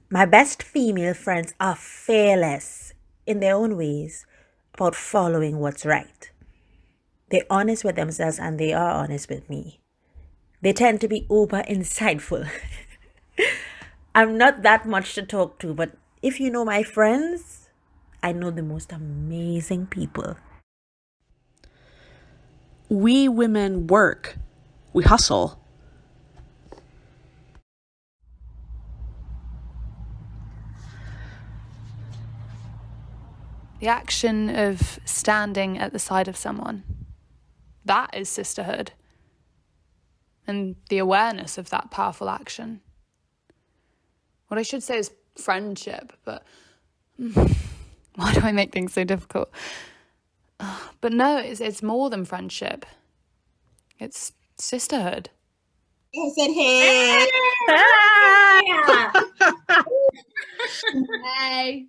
My best female friends are fearless in their own ways about following what's right. They're honest with themselves and they are honest with me. They tend to be uber insightful. I'm not that much to talk to, but if you know my friends, I know the most amazing people. We women work. We hustle. The action of standing at the side of someone. That is sisterhood. And the awareness of that powerful action. What I should say is friendship, but why do I make things so difficult? But no, it's more than friendship. It's sisterhood. I said, hey. Hey.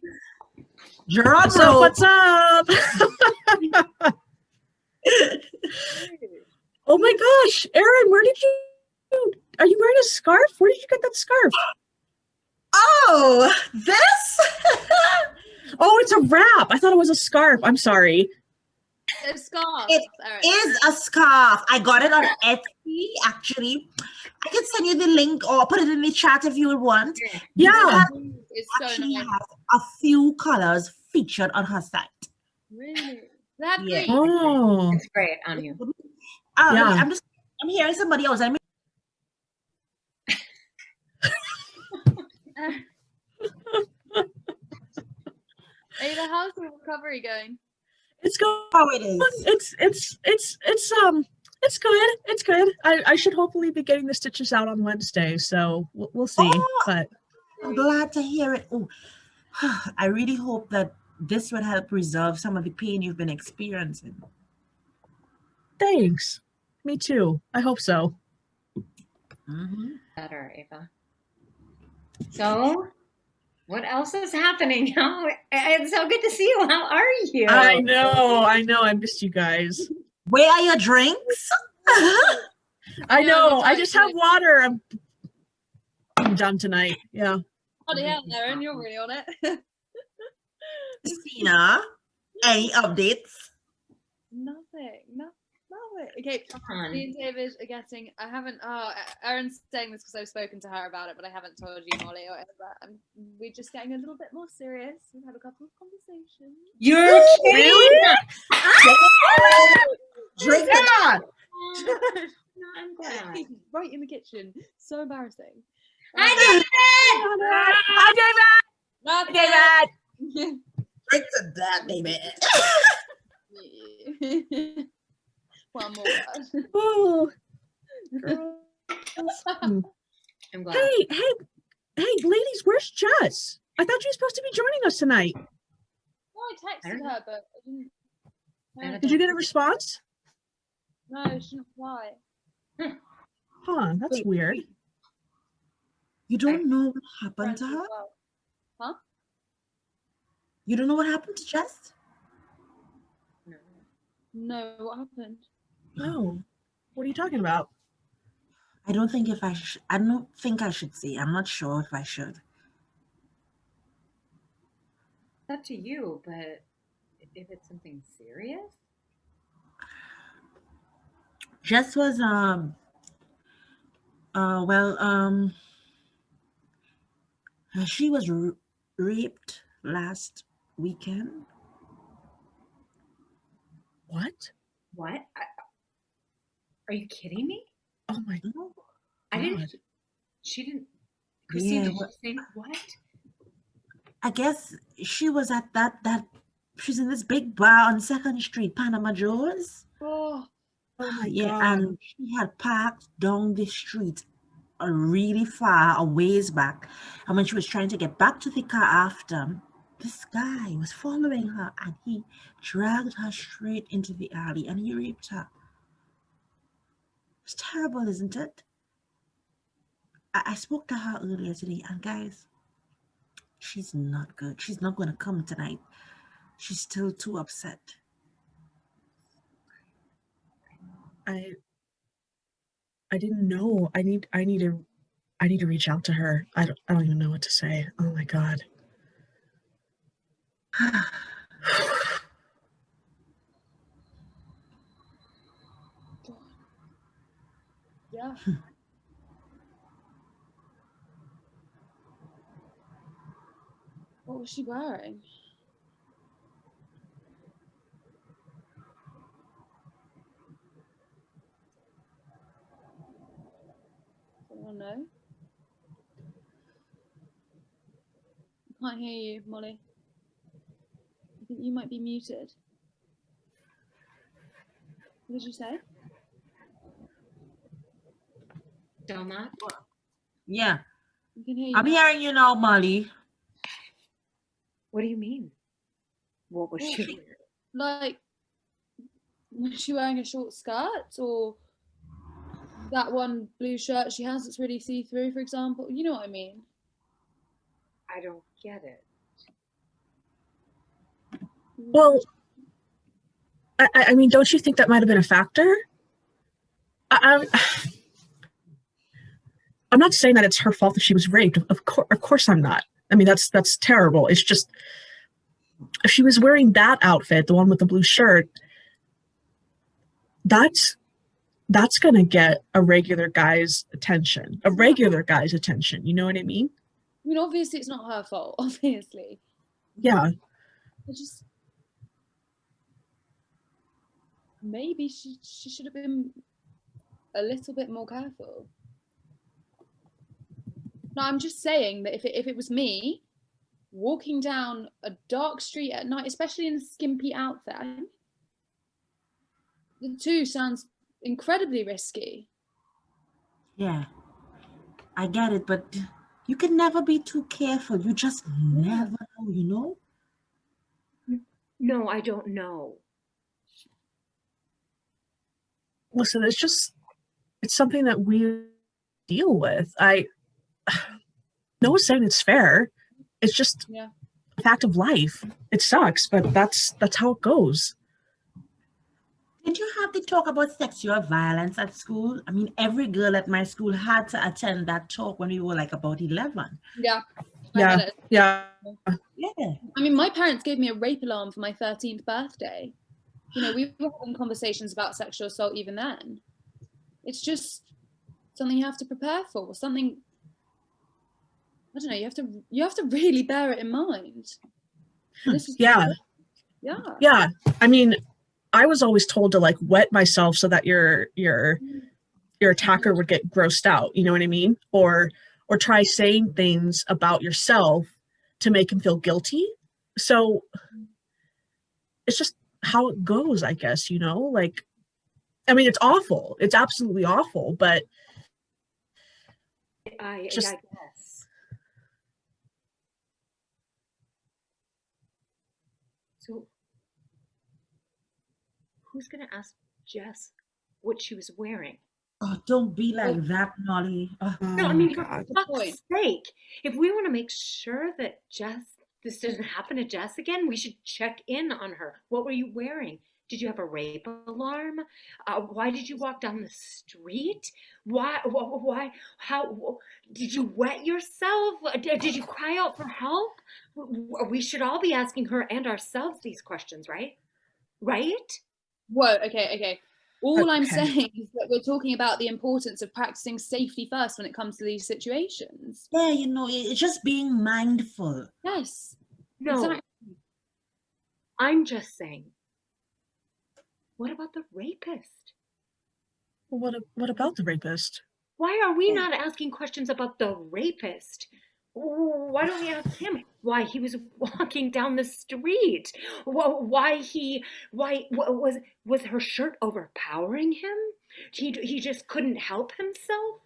Geronimo. What's up? Oh my gosh, Erin, are you wearing a scarf? Where did you get that scarf? Oh, this? Oh, it's a wrap. I thought it was a scarf. I'm sorry. A scarf. It is a scarf. I got it on Etsy, actually. I can send you the link or put it in the chat if you would want. Yeah. It's Actually so nice. has a few colors featured on her site. Really? That Yeah. green. Oh. It's great on you. Yeah. I'm hearing somebody else. I mean, Ava, how's the recovery going? It's going. how it is. It's good. It's good. I should hopefully be getting the stitches out on Wednesday, so we'll see. Oh, But I'm glad to hear it. Oh, I really hope that this would help resolve some of the pain you've been experiencing. thanks. Me too. I hope so. Better, Ava. So, what else is happening? It's so good to see you. How are you? I know. I missed you guys. Where are your drinks? I know. I just have water. I'm done tonight. Yeah. Oh yeah, Erin, you're really on it. Christina, any updates? Nothing. Okay, Come on. me and David are getting. I haven't. Erin's saying this because I've spoken to her about it, but I haven't told you, Molly, or Eva. We're just getting a little bit more serious. We've had a couple of conversations. You're kidding? Really? Drink Yeah. No, I'm glad. Right in the kitchen. So embarrassing. Hi, David! Hi, David. David. Drink to that, baby. One more. Oh. I'm glad. Hey, ladies, where's Jess? I thought she was supposed to be joining us tonight. No, I texted her, but I didn't. Did you get a response? No, she didn't reply. Huh, that's weird. You don't know what happened to her? Well. Huh? You don't know what happened to Jess? No, what happened? Oh, what are you talking about? I don't think I don't think I should say. I'm not sure if I should. It's up to you, but if it's something serious? Jess was she was raped last weekend. What? What? Are you kidding me? Oh my God. I didn't. She didn't. Christine, Yeah, did she say what? I guess she was at that she's in this big bar on 2nd Street, Panama Joe's. Oh my Yeah, God. and she had parked down the street really far a ways back. And when she was trying to get back to the car after, this guy was following her and he dragged her straight into the alley and he raped her. It's terrible, isn't it? I spoke to her earlier today, and guys, she's not good. She's not going to come tonight. She's still too upset. I didn't know. I need to I need to reach out to her. I don't even know what to say. Oh my God. Yeah. What was she wearing? Anyone know? I can't hear you, Molly. I think you might be muted. What did you say? Still not? Yeah. I can hear you I'm now. hearing you now, Molly. What do you mean? What was she wearing? Like, was she wearing a short skirt or that one blue shirt she has that's really see-through, for example? You know what I mean? I don't get it. Well, I mean, don't you think that might have been a factor? I'm not saying that it's her fault that she was raped. Of course I'm not. I mean, that's terrible. It's just, if she was wearing that outfit, the one with the blue shirt, that's gonna get a regular guy's attention. You know what I mean? I mean, obviously it's not her fault, obviously. Yeah. I just, maybe she should have been a little bit more careful. No, I'm just saying that if it was me walking down a dark street at night, especially in a skimpy outfit, the two sounds incredibly risky. Yeah, I get it, but you can never be too careful. You just never know, you know? No, I don't know. Listen, it's something that we deal with. No one's saying it's fair. It's just Yeah. a fact of life. It sucks, but that's how it goes. Did you have to talk about sexual violence at school? I mean, every girl at my school had to attend that talk when we were like about 11. Yeah. Yeah. Yeah. I mean, my parents gave me a rape alarm for my 13th birthday. You know, we were having conversations about sexual assault even then. It's just something you have to prepare for, something, I don't know, you have to really bear it in mind. And this is Yeah. Yeah. I mean, I was always told to like wet myself so that your attacker would get grossed out, you know what I mean? Or try saying things about yourself to make him feel guilty. So it's just how it goes, I guess, you know? Like, I mean, it's awful. It's absolutely awful, but I just guess. So who's gonna ask Jess what she was wearing? Oh, don't be like that, Molly. Oh, No, I mean, for Good fuck's point. sake, if we want to make sure that this doesn't happen to Jess again, we should check in on her. What were you wearing? Did you have a rape alarm? Why did you walk down the street? Why, how, did you wet yourself? Did you cry out for help? We should all be asking her and ourselves these questions, right? Right? Whoa, okay. All I'm Okay. saying is that we're talking about the importance of practicing safety first when it comes to these situations. yeah, you know, it's just being mindful. Yes. No, Exactly. I'm just saying, what about the rapist? Well, what about the rapist? Why are we not asking questions about the rapist? Why don't we ask him why he was walking down the street? Why was her shirt overpowering him? He just couldn't help himself?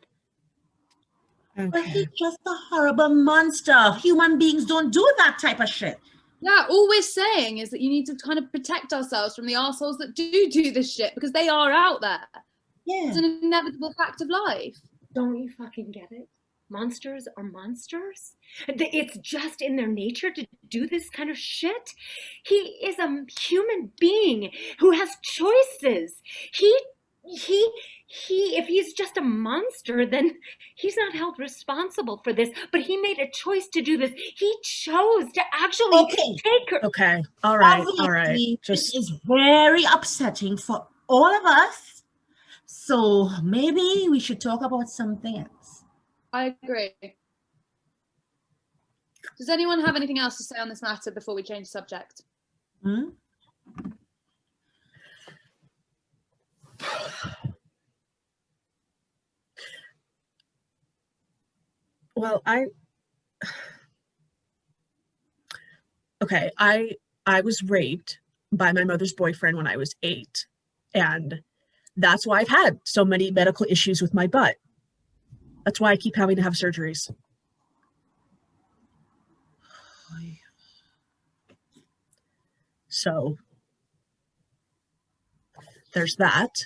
But he's just a horrible monster. Human beings don't do that type of shit. Yeah, all we're saying is that you need to kind of protect ourselves from the assholes that do this shit because they are out there. Yeah. It's an inevitable fact of life. Don't you fucking get it? Monsters are monsters. It's just in their nature to do this kind of shit. He is a human being who has choices. He if he's just a monster, then He's not held responsible for this, but he made a choice to do this. He chose to actually take her. Okay. All right. Obviously, Just this is very upsetting for all of us. So maybe we should talk about something else. I agree. Does anyone have anything else to say on this matter before we change subject? Hmm? well, I was raped by my mother's boyfriend when I was 8, and that's why I've had so many medical issues with my butt. That's why I keep having to have surgeries. So there's that.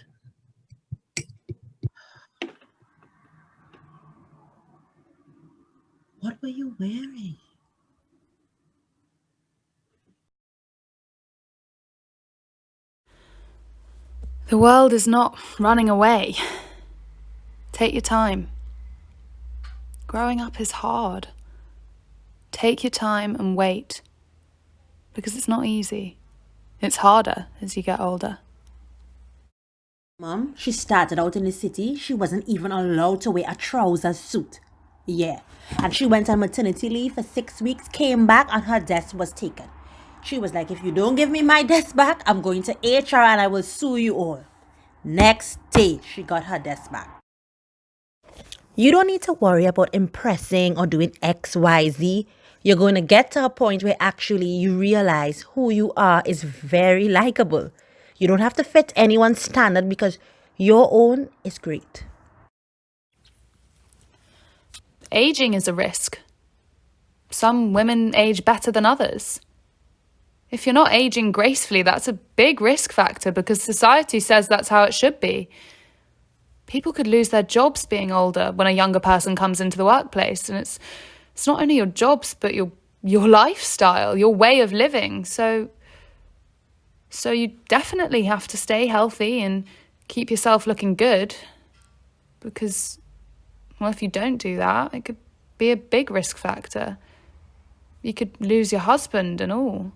What were you wearing? The world is not running away. Take your time. Growing up is hard. Take your time and wait. Because it's not easy. It's harder as you get older. Mom, she started out in the city. She wasn't even allowed to wear a trouser suit. Yeah. And she went on maternity leave for 6 weeks, came back, and her desk was taken. She was like, if you don't give me my desk back, I'm going to HR and I will sue you all. Next day, she got her desk back. You don't need to worry about impressing or doing X, Y, Z. You're going to get to a point where actually you realize who you are is very likable. You don't have to fit anyone's standard because your own is great. Aging is a risk. Some women age better than others. If you're not aging gracefully, that's a big risk factor because society says that's how it should be. People could lose their jobs being older when a younger person comes into the workplace, and it's not only your jobs but your lifestyle, your way of living. So you definitely have to stay healthy and keep yourself looking good because, well, if you don't do that, it could be a big risk factor. You could lose your husband and all.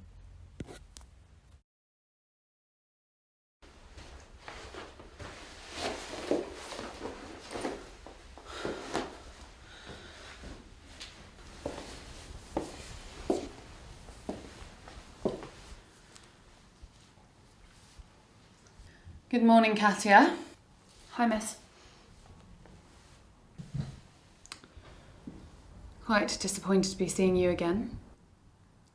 Good morning, Katya. Hi, miss. Quite disappointed to be seeing you again,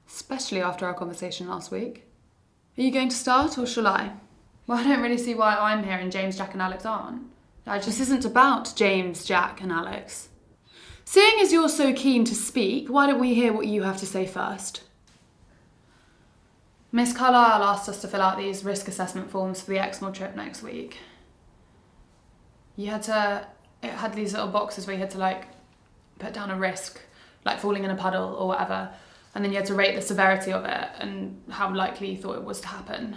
especially after our conversation last week. Are you going to start or shall I? Well, I don't really see why I'm here and James, Jack and Alex aren't. This isn't about James, Jack and Alex. Seeing as you're so keen to speak, why don't we hear what you have to say first? Miss Carlisle asked us to fill out these risk assessment forms for the Exmoor trip next week. It had these little boxes where you had to put down a risk, like falling in a puddle or whatever, and then you had to rate the severity of it and how likely you thought it was to happen.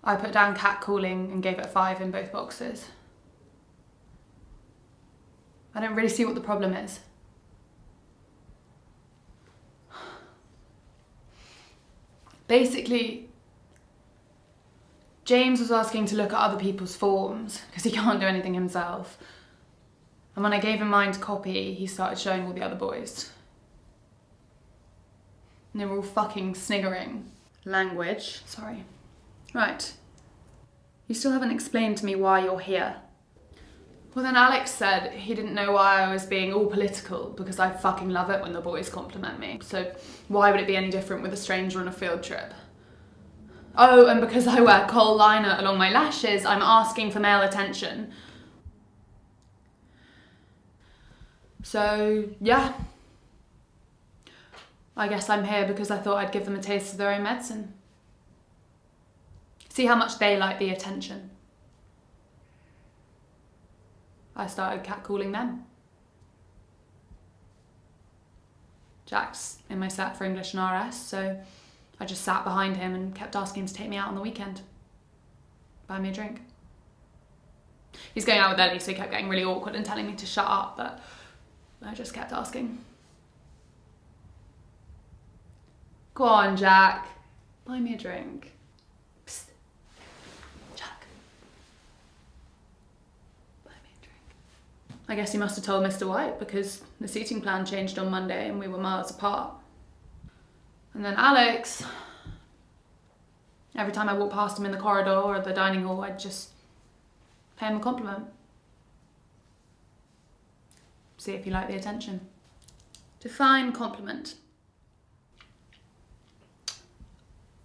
I put down catcalling and gave it a 5 in both boxes. I don't really see what the problem is. Basically, James was asking to look at other people's forms because he can't do anything himself. And when I gave him mine to copy, he started showing all the other boys. And they were all fucking sniggering. Language. Sorry. Right. You still haven't explained to me why you're here. Well, then Alex said he didn't know why I was being all political because I fucking love it when the boys compliment me. So why would it be any different with a stranger on a field trip? Oh, and because I wear kohl liner along my lashes, I'm asking for male attention. So, yeah. I guess I'm here because I thought I'd give them a taste of their own medicine. See how much they like the attention. I started catcalling them. Jack's in my set for English and RS, so I just sat behind him and kept asking him to take me out on the weekend. Buy me a drink. He's going out with Ellie, so he kept getting really awkward and telling me to shut up, but I just kept asking. Go on, Jack. Buy me a drink. Psst. Jack. Buy me a drink. I guess he must have told Mr. White, because the seating plan changed on Monday and we were miles apart. And then Alex, every time I walked past him in the corridor or the dining hall, I'd just pay him a compliment. See if he liked the attention. Define compliment.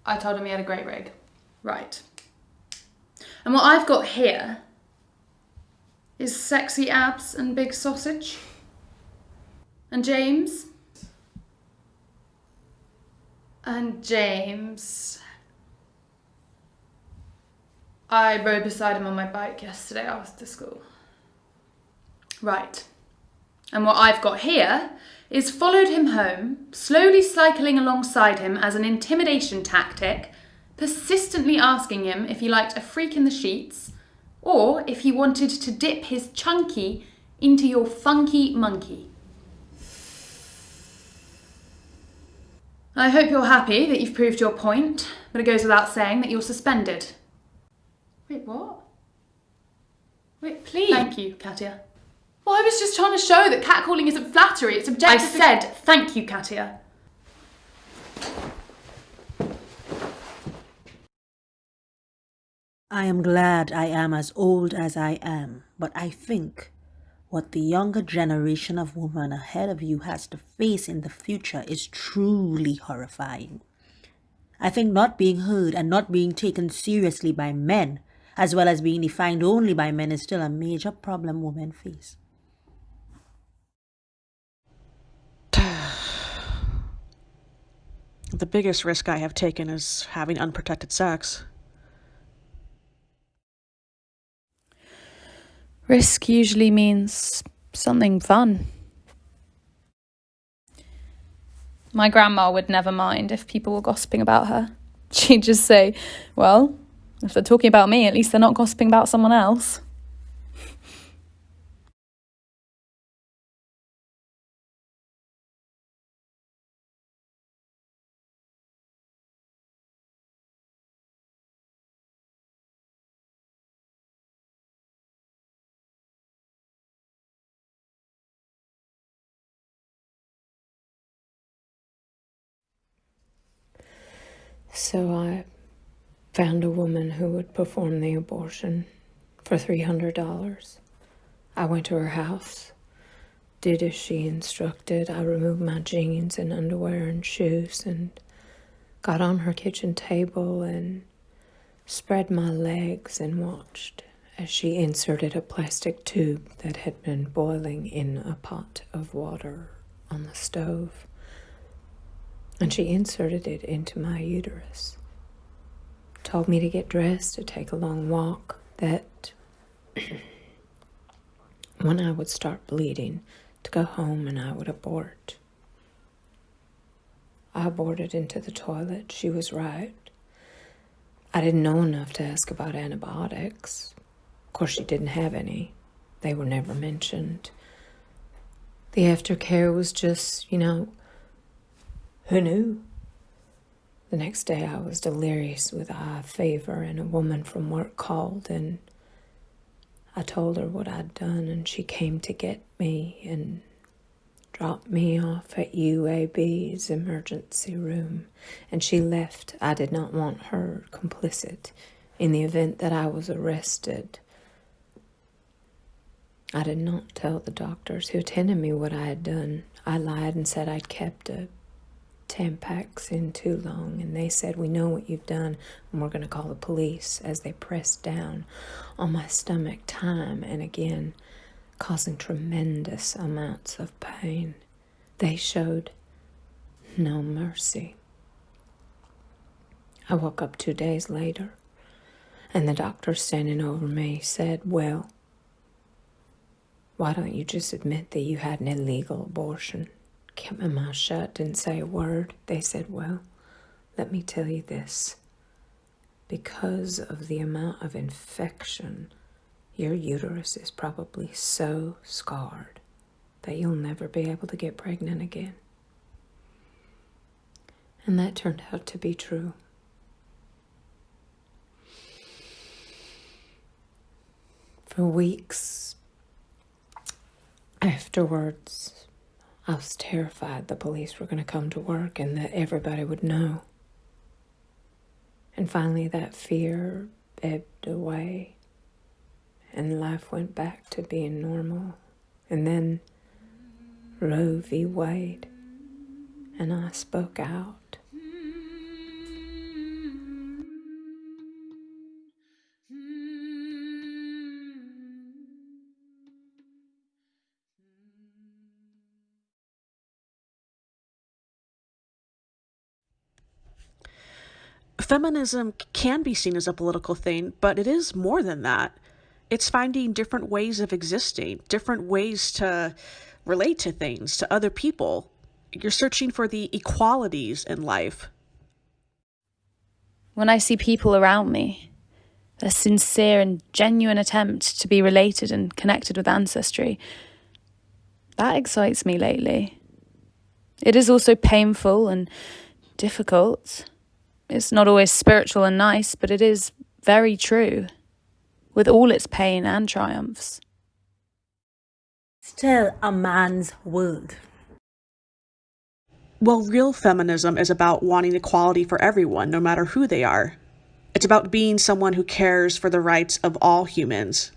I told him he had a great rig. Right. And what I've got here is sexy abs and big sausage. And James. I rode beside him on my bike yesterday after school. Right. And what I've got here is followed him home, slowly cycling alongside him as an intimidation tactic, persistently asking him if he liked a freak in the sheets or if he wanted to dip his chunky into your funky monkey. I hope you're happy that you've proved your point, but it goes without saying that you're suspended. Wait, what? Wait, please. Thank you, Katia. Well, I was just trying to show that catcalling isn't flattery, it's objective. I said thank you, Katia. I am glad I am as old as I am, but I think what the younger generation of women ahead of you has to face in the future is truly horrifying. I think not being heard and not being taken seriously by men, as well as being defined only by men, is still a major problem women face. The biggest risk I have taken is having unprotected sex. Risk usually means something fun. My grandma would never mind if people were gossiping about her. She'd just say, well, if they're talking about me, at least they're not gossiping about someone else. So I found a woman who would perform the abortion for $300. I went to her house, did as she instructed. I removed my jeans and underwear and shoes and got on her kitchen table and spread my legs and watched as she inserted a plastic tube that had been boiling in a pot of water on the stove. And she inserted it into my uterus. Told me to get dressed, to take a long walk, that when I would start bleeding, to go home and I would abort. I aborted into the toilet. She was right. I didn't know enough to ask about antibiotics. Of course, she didn't have any. They were never mentioned. The aftercare was just, who knew? The next day I was delirious with eye fever, and a woman from work called, and I told her what I'd done, and she came to get me and dropped me off at UAB's emergency room, and she left. I did not want her complicit in the event that I was arrested. I did not tell the doctors who attended me what I had done. I lied and said I'd kept a Tampax in too long, and they said, we know what you've done, and we're going to call the police, as they pressed down on my stomach time and again, causing tremendous amounts of pain. They showed no mercy. I woke up 2 days later, and the doctor standing over me said, well, why don't you just admit that you had an illegal abortion? Kept my mouth shut, didn't say a word. They said, well, let me tell you this. Because of the amount of infection Your uterus is probably so scarred that you'll never be able to get pregnant again. And that turned out to be true. For weeks afterwards, I was terrified the police were going to come to work and that everybody would know. And finally that fear ebbed away and life went back to being normal. And then Roe v. Wade, and I spoke out. Feminism can be seen as a political thing, but it is more than that. It's finding different ways of existing, different ways to relate to things, to other people. You're searching for the equalities in life. When I see people around me, a sincere and genuine attempt to be related and connected with ancestry, that excites me lately. It is also painful and difficult. It's not always spiritual and nice, but it is very true, with all its pain and triumphs. Still a man's world. Well, real feminism is about wanting equality for everyone, no matter who they are. It's about being someone who cares for the rights of all humans.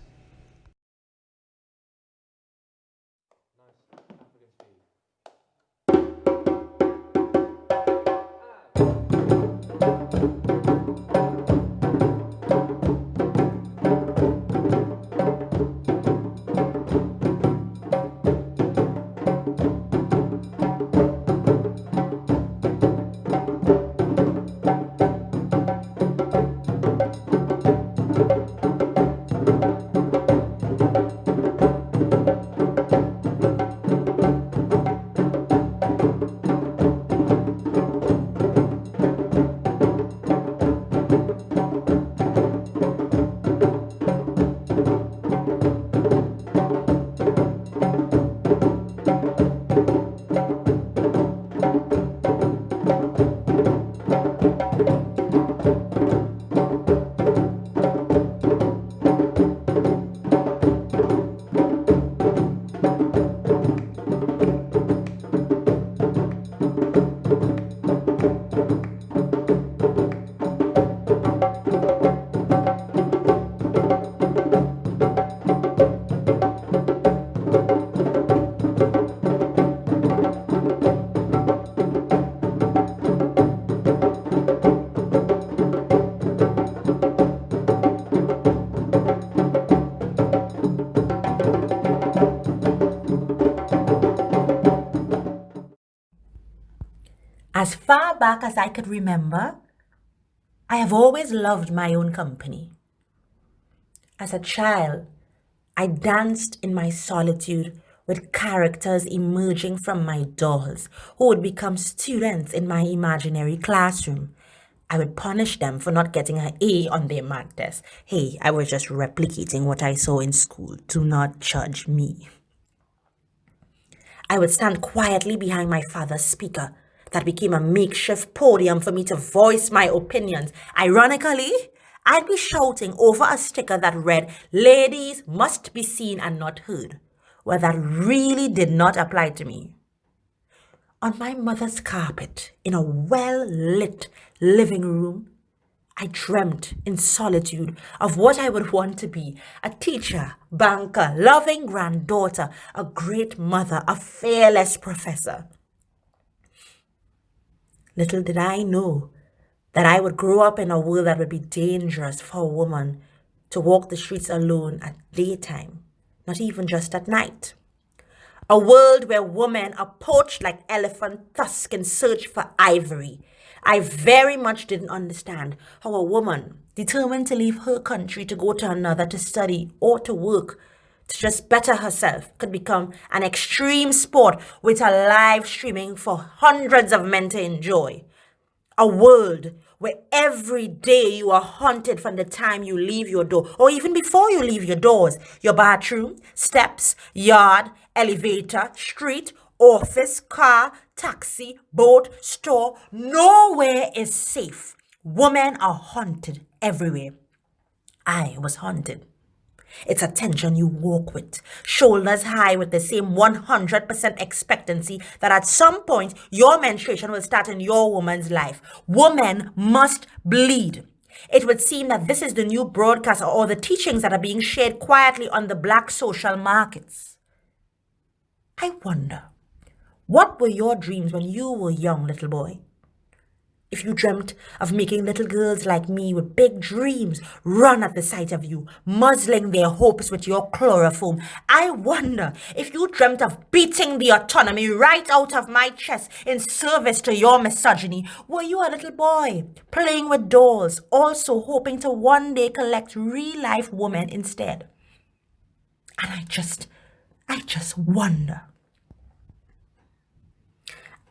As far back as I could remember, I have always loved my own company. As a child, I danced in my solitude with characters emerging from my dolls who would become students in my imaginary classroom. I would punish them for not getting an A on their math test. Hey, I was just replicating what I saw in school. Do not judge me. I would stand quietly behind my father's speaker that became a makeshift podium for me to voice my opinions. Ironically, I'd be shouting over a sticker that read, "Ladies must be seen and not heard," well, that really did not apply to me. On my mother's carpet, in a well-lit living room, I dreamt in solitude of what I would want to be: a teacher, banker, loving granddaughter, a great mother, a fearless professor. Little did I know that I would grow up in a world that would be dangerous for a woman to walk the streets alone at daytime, not even just at night. A world where women are poached like elephant tusks in search for ivory. I very much didn't understand how a woman determined to leave her country to go to another to study or to work to just better herself could become an extreme sport with a live streaming for hundreds of men to enjoy. A world where every day you are haunted from the time you leave your door, or even before you leave your doors, your bathroom, steps, yard, elevator, street, office, car, taxi, boat, store. Nowhere is safe. Women are haunted everywhere. I was haunted. It's a tension you walk with, shoulders high with the same 100% expectancy that at some point your menstruation will start in your woman's life. Women must bleed. It would seem that this is the new broadcast or the teachings that are being shared quietly on the black social markets. I wonder, what were your dreams when you were young, little boy? If you dreamt of making little girls like me with big dreams run at the sight of you, muzzling their hopes with your chloroform, I wonder if you dreamt of beating the autonomy right out of my chest in service to your misogyny. Were you a little boy playing with dolls, also hoping to one day collect real-life women instead? And I just wonder.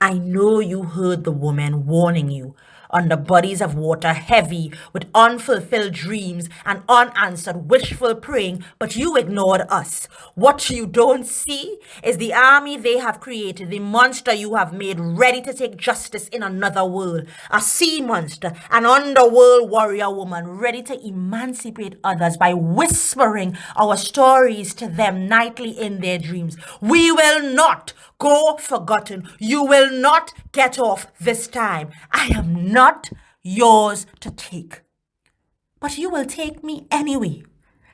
I know you heard the woman warning you under bodies of water heavy with unfulfilled dreams and unanswered wishful praying, but you ignored us. What you don't see is the army they have created, the monster you have made ready to take justice in another world, a sea monster, an underworld warrior woman ready to emancipate others by whispering our stories to them nightly in their dreams. We will not go forgotten. You will not get off this time. I am not yours to take. But you will take me anyway,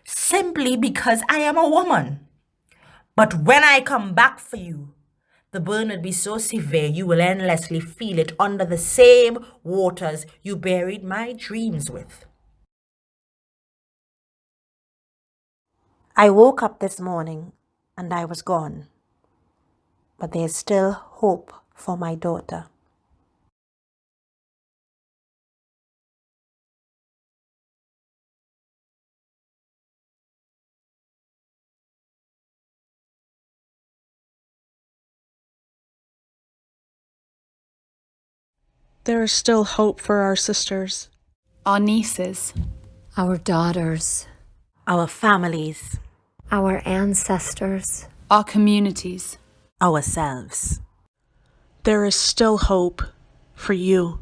simply because I am a woman. But when I come back for you, the burn will be so severe you will endlessly feel it under the same waters you buried my dreams with. I woke up this morning and I was gone. But there's still hope for my daughter. There is still hope for our sisters. Our nieces. Our daughters. Our families. Our ancestors. Our communities. Ourselves. There is still hope for you.